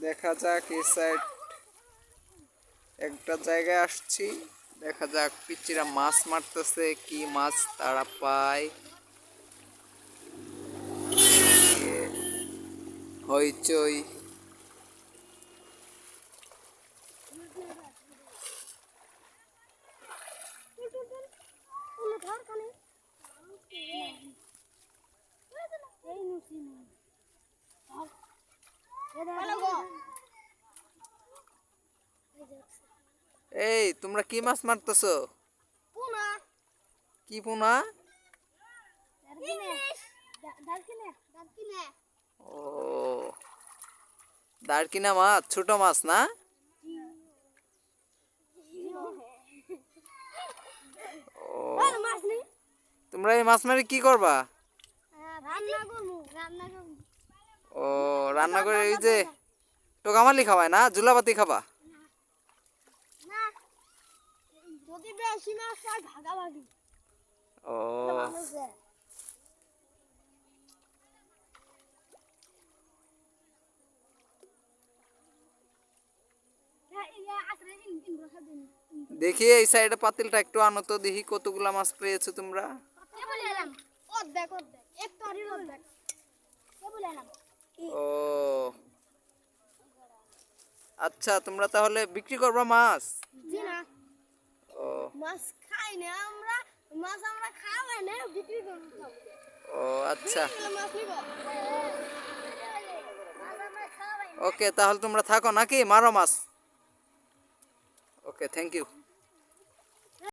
দেখা যাক এই সাইড একটা জায়গায় আসছি, দেখা যাক পিচ্চিরা মাছ মারতেছে, কি মাছ তারা পায়। হইচই এই তোমরা কি মাছ মারতেছো? কি পোনা? ও দারকিনা মাছ, ছোট মাছ না? ও তোমরা এই মাছ মারি কি করবা? ও রান্না করে এই যে টোকামালি খাওয়ায় না, জুলাপাতি খাবা? ও দেখি এই সাইডে পাতিলটা একটু আনো তো, দেখি কতগুলা মাছ পেয়েছো তোমরা। ও আচ্ছা, তোমরা তাহলে বিক্রি করবা মাছ? ও মাছ খাই না আমরা, মাছ আমরা খাওয়াই না, বিক্রি করব। ও আচ্ছা, ওকে তাহলে তোমরা থাকো নাকি, মারো মাছ। ওকে, থ্যাংক ইউ।